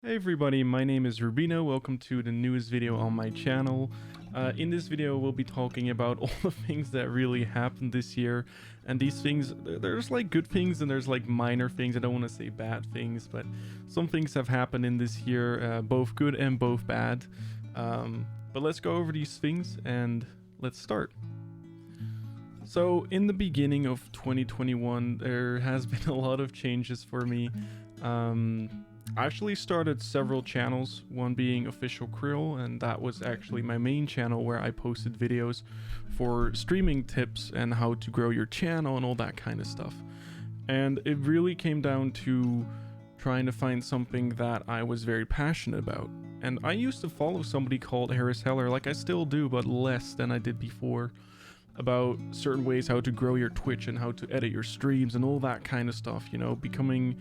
Hey everybody, my name is Rubino. Welcome to the newest video on my channel. In this video we'll be talking about all the things that really happened this year, and these things, there's like good things and there's like minor things. I don't want to say bad things, but some things have happened in this year, both good and both bad. But let's go over these things and let's start. So in the beginning of 2021 there has been a lot of changes for me. I actually started several channels, one being Official Krill, and that was actually my main channel where I posted videos for streaming tips and how to grow your channel and all that kind of stuff. And it really came down to trying to find something that I was very passionate about. And I used to follow somebody called Harris Heller, like I still do, but less than I did before, about certain ways how to grow your Twitch and how to edit your streams and all that kind of stuff, you know, becoming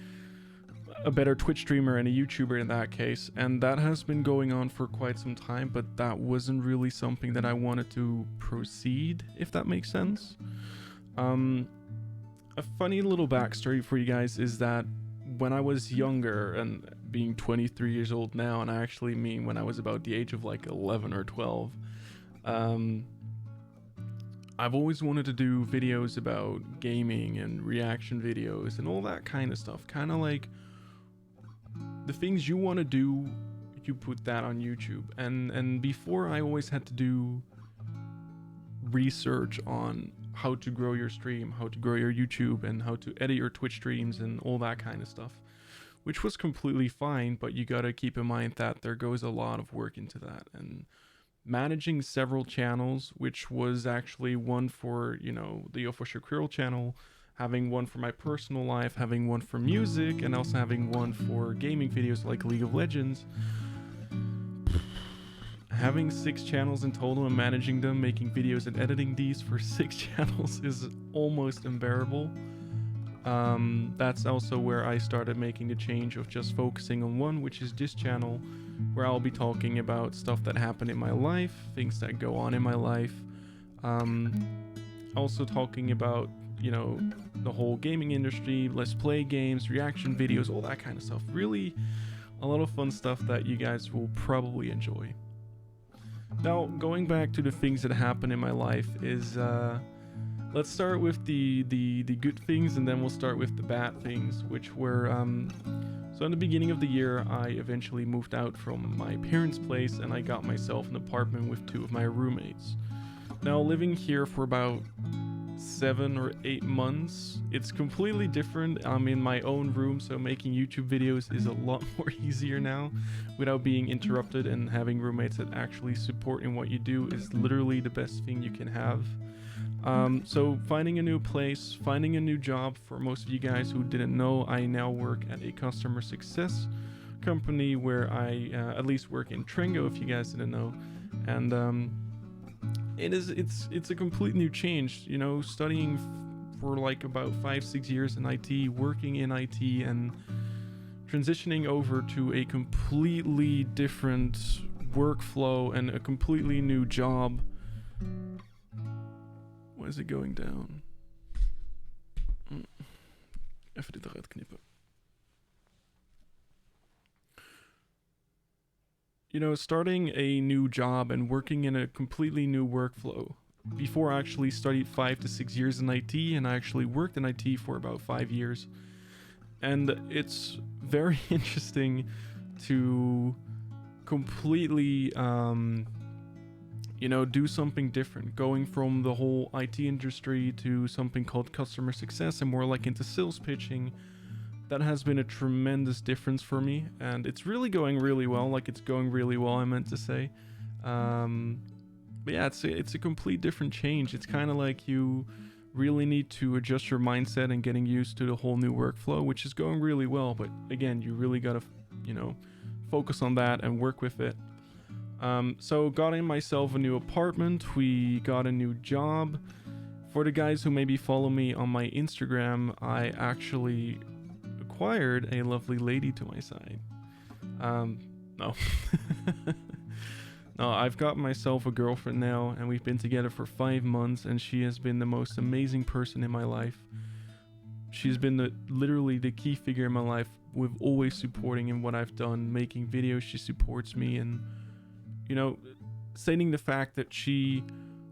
a better Twitch streamer and a YouTuber in that case. And that has been going on for quite some time, but that wasn't really something that I wanted to proceed, if that makes sense. A funny little backstory for you guys is that when I was younger, and being 23 years old now, and I actually mean when I was about the age of like 11 or 12, I've always wanted to do videos about gaming and reaction videos and all that kind of stuff. Kind of like the things you want to do, you put that on YouTube. And before, I always had to do research on how to grow your stream, how to grow your YouTube, and how to edit your Twitch streams and all that kind of stuff, which was completely fine, but you gotta keep in mind that there goes a lot of work into that. And managing several channels, which was actually one for, you know, the Official Krill channel, having one for my personal life, having one for music, and also having one for gaming videos like League of Legends. Having 6 channels in total and managing them, making videos and editing these for 6 channels is almost unbearable. That's also where I started making the change of just focusing on one, which is this channel, where I'll be talking about stuff that happened in my life, things that go on in my life. Also talking about, you know, the whole gaming industry, let's play games, reaction videos, all that kind of stuff. Really a lot of fun stuff that you guys will probably enjoy. Now, going back to the things that happen in my life is, let's start with the good things, and then we'll start with the bad things, which were, so in the beginning of the year, I eventually moved out from my parents' place and I got myself an apartment with 2 of my roommates. Now, living here for about 7 or 8 months, it's completely different. I'm in my own room, so making YouTube videos is a lot more easier now without being interrupted, and having roommates that actually support in what you do is literally the best thing you can have. So finding a new place, finding a new job. For most of you guys who didn't know, I now work at a customer success company where I at least work in Tringo, if you guys didn't know. And it's a complete new change, you know, studying for like about 5-6 years in IT, working in IT, and transitioning over to a completely different workflow and a completely new job. Why is it going down? Even dit eruit knippen. You know, starting a new job and working in a completely new workflow. Before, I actually studied 5 to 6 years in IT, and I actually worked in IT for about 5 years. And it's very interesting to completely, you know, do something different. Going from the whole IT industry to something called customer success and more like into sales pitching. That has been a tremendous difference for me, and it's really going really well. Like, it's going really well, I meant to say. But yeah, it's a complete different change. It's kind of like you really need to adjust your mindset and getting used to the whole new workflow, which is going really well. But again, you really gotta, you know, focus on that and work with it. So got in myself a new apartment. We got a new job. For the guys who maybe follow me on my Instagram, I actually acquired a lovely lady to my side. No. No, I've got myself a girlfriend now, and we've been together for 5 months, and she has been the most amazing person in my life. She's been literally the key figure in my life with always supporting in what I've done, making videos. She supports me, and you know, stating the fact that she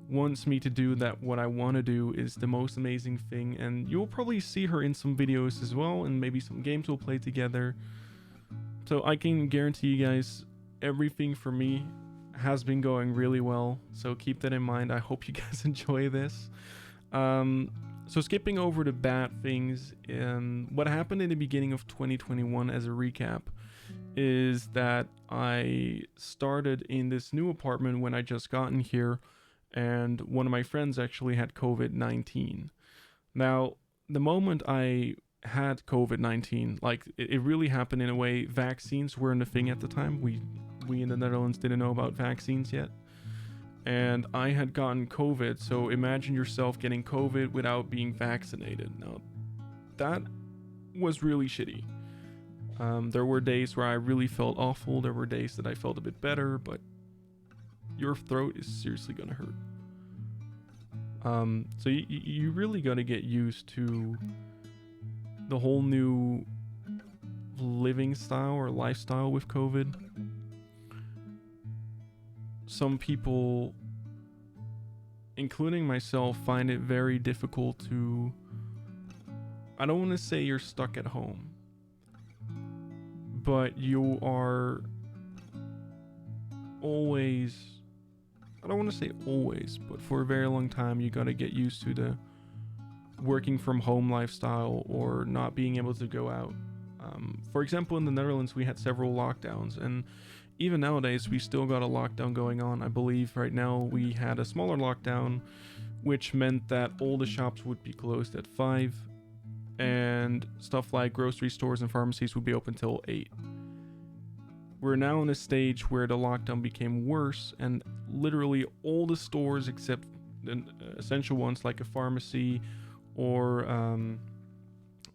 wants me to do that what I want to do is the most amazing thing. And you'll probably see her in some videos as well, and maybe some games we'll play together. So I can guarantee you guys, everything for me has been going really well, so keep that in mind. I hope you guys enjoy this. So skipping over the bad things, what happened in the beginning of 2021 as a recap is that I started in this new apartment when I just gotten here, and one of my friends actually had COVID-19. Now, the moment I had COVID-19, like it really happened in a way. Vaccines weren't a thing at the time. We in the Netherlands didn't know about vaccines yet. And I had gotten COVID, so imagine yourself getting COVID without being vaccinated. Now, that was really shitty. There were days where I really felt awful. There were days that I felt a bit better, but your throat is seriously gonna hurt. So you really gotta get used to the whole new living style or lifestyle with COVID. Some people, including myself, find it very difficult to, I don't want to say you're stuck at home, but you are always, I don't want to say always, but for a very long time you gotta get used to the working from home lifestyle or not being able to go out. For example, in the Netherlands we had several lockdowns, and even nowadays we still got a lockdown going on. I believe right now we had a smaller lockdown, which meant that all the shops would be closed at 5, and stuff like grocery stores and pharmacies would be open till 8. We're now in a stage where the lockdown became worse, and literally all the stores except the essential ones like a pharmacy or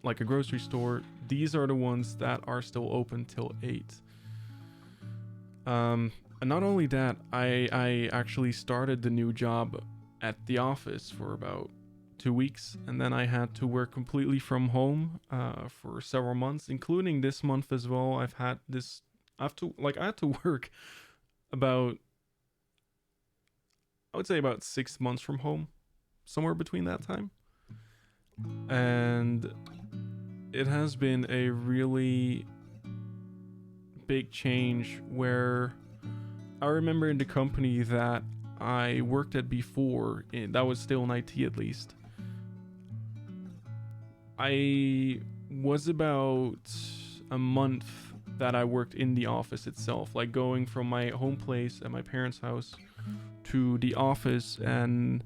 like a grocery store, these are the ones that are still open till 8. And not only that, I actually started the new job at the office for about 2 weeks, and then I had to work completely from home for several months, including this month as well. I had to work about, I would say about 6 months from home, somewhere between that time. And it has been a really big change, where I remember in the company that I worked at before, that was still in IT at least, I was about a month that I worked in the office itself, like going from my home place at my parents' house to the office and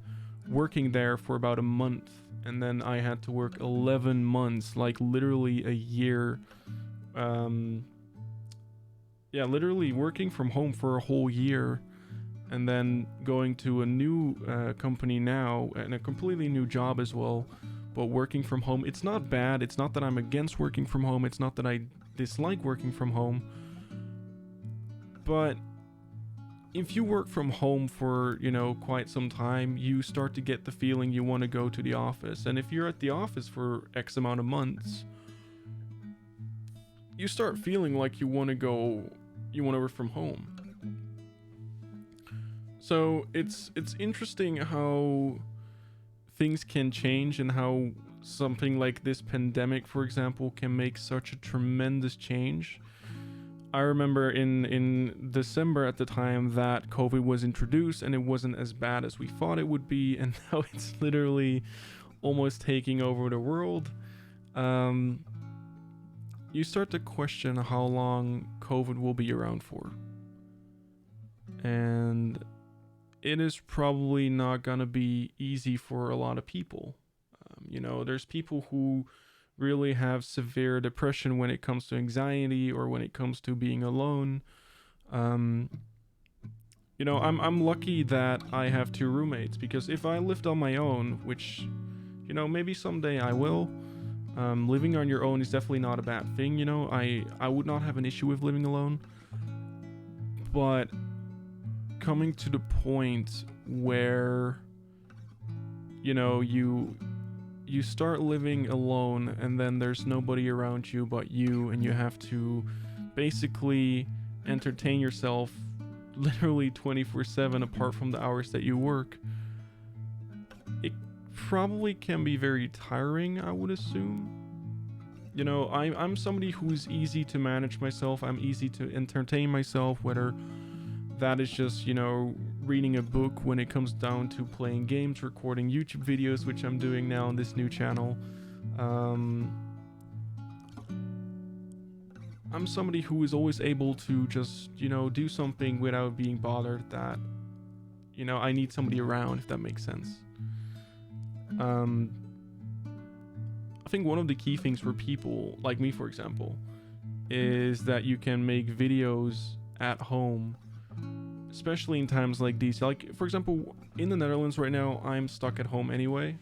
working there for about a month. And then I had to work 11 months, like literally a year. Literally working from home for a whole year, and then going to a new company now, and a completely new job as well, but working from home. It's not bad. It's not that I'm against working from home. It's not that I dislike working from home. But if you work from home for, quite some time, you start to get the feeling you want to go to the office. And if you're at the office for X amount of months, you start feeling like you want to work from home. So it's interesting how things can change, and how something like this pandemic, for example, can make such a tremendous change. I remember in December at the time that COVID was introduced, and it wasn't as bad as we thought it would be, and now it's literally almost taking over the world. You start to question how long COVID will be around for. And it is probably not gonna be easy for a lot of people. There's people who really have severe depression when it comes to anxiety, or when it comes to being alone. I'm lucky that I have 2 roommates, because if I lived on my own, which, maybe someday I will, living on your own is definitely not a bad thing. I would not have an issue with living alone, but coming to the point where, you you start living alone, and then there's nobody around you but you, and you have to basically entertain yourself literally 24/7 apart from the hours that you work. It probably can be very tiring, I would assume. You know, I'm somebody who's easy to manage myself. I'm easy to entertain myself, whether that is just, you know, reading a book, when it comes down to playing games, recording YouTube videos, which I'm doing now on this new channel. I'm somebody who is always able to just, you know, do something without being bothered that, you know, I need somebody around, if that makes sense. I think one of the key things for people like me, for example, is that you can make videos at home, especially in times like these. Like, for example, in the Netherlands right now, I'm stuck at home anyway.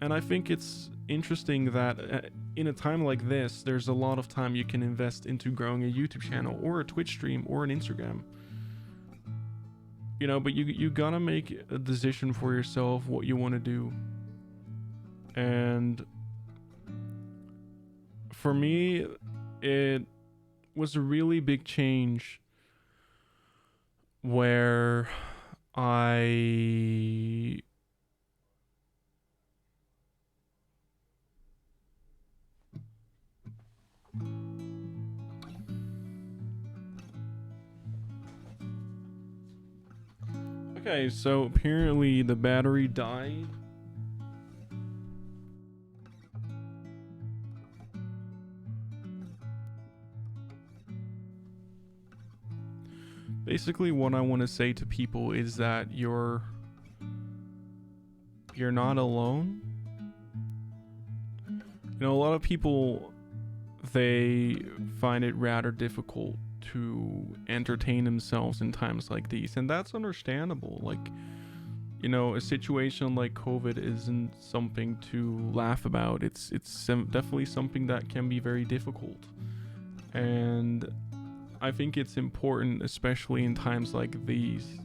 And I think it's interesting that in a time like this, there's a lot of time you can invest into growing a YouTube channel or a Twitch stream or an Instagram. You know, but you gotta make a decision for yourself what you want to do. And for me, it was a really big change where I Okay, so apparently the battery died. Basically, what I want to say to people is that you're not alone. You know, a lot of people, they find it rather difficult to entertain themselves in times like these, and that's understandable. Like, you know, a situation like COVID isn't something to laugh about. It's definitely something that can be very difficult, and I think it's important, especially in times like these,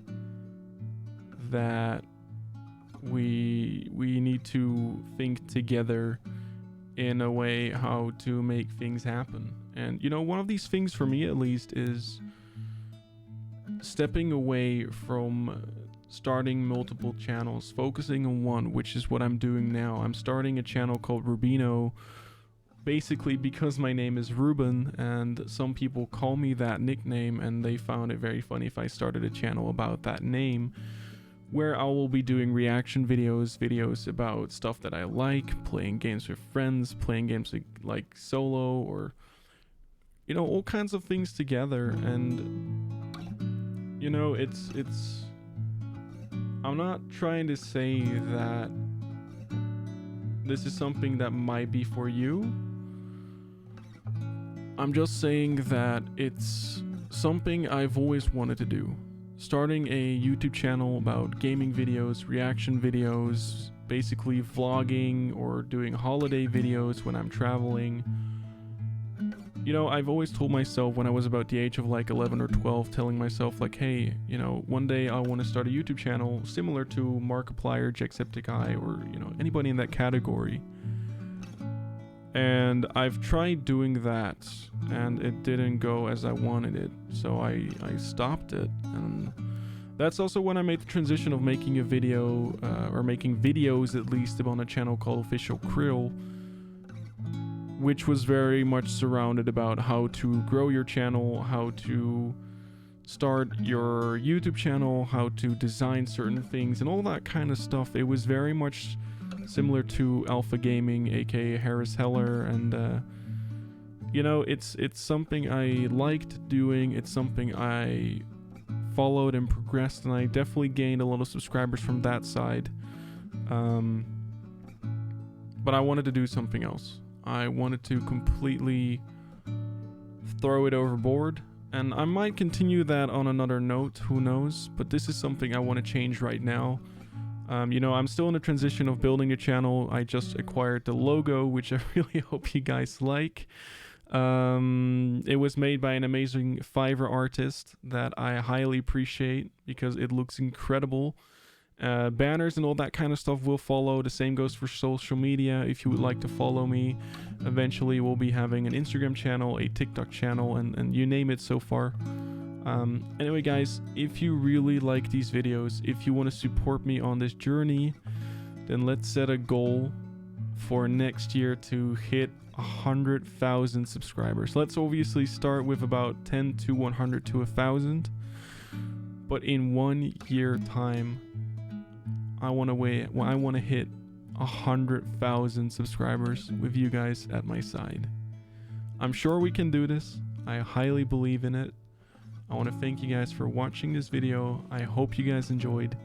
that we need to think together in a way how to make things happen. And you know, one of these things for me at least is stepping away from starting multiple channels, focusing on one, which is what I'm doing now. I'm starting a channel called Rubino, basically because my name is Ruben, and some people call me that nickname, and they found it very funny if I started a channel about that name, where I will be doing reaction videos about stuff that I like, playing games with friends, playing games like solo, or, you know, all kinds of things together. And, you know, it's I'm not trying to say that this is something that might be for you. I'm just saying that it's something I've always wanted to do. Starting a YouTube channel about gaming videos, reaction videos, basically vlogging or doing holiday videos when I'm traveling. You know, I've always told myself when I was about the age of like 11 or 12, telling myself like, hey, you know, one day I want to start a YouTube channel similar to Markiplier, Jacksepticeye, or, you know, anybody in that category. And I've tried doing that, and it didn't go as I wanted it, so I stopped it. And that's also when I made the transition of making a video, or making videos at least, on a channel called Official Krill, which was very much surrounded about how to grow your channel, how to start your YouTube channel, how to design certain things, and all that kind of stuff. It was very much similar to Alpha Gaming, aka Harris Heller, and you know, it's something I liked doing. It's something I followed and progressed, and I definitely gained a lot of subscribers from that side. But I wanted to do something else. I wanted to completely throw it overboard, and I might continue that on another note, who knows, but this is something I want to change right now. You know, I'm still in the transition of building a channel. I just acquired the logo, which I really hope you guys like. It was made by an amazing Fiverr artist that I highly appreciate because it looks incredible. Banners and all that kind of stuff will follow. The same goes for social media. If you would like to follow me, eventually we'll be having an Instagram channel, a TikTok channel, and you name it so far. Anyway, guys, if you really like these videos, if you want to support me on this journey, then let's set a goal for next year to hit 100,000 subscribers. Let's obviously start with about 10 to 100 to 1,000, but in 1 year time, I want to hit 100,000 subscribers with you guys at my side. I'm sure we can do this. I highly believe in it. I want to thank you guys for watching this video. I hope you guys enjoyed.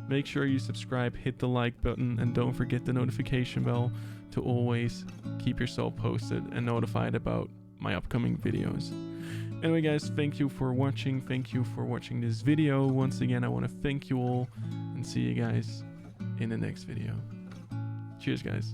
Make sure you subscribe, hit the like button, and don't forget the notification bell to always keep yourself posted and notified about my upcoming videos. Anyway, guys, thank you for watching. Thank you for watching this video. Once again, I want to thank you all and see you guys in the next video. Cheers, guys.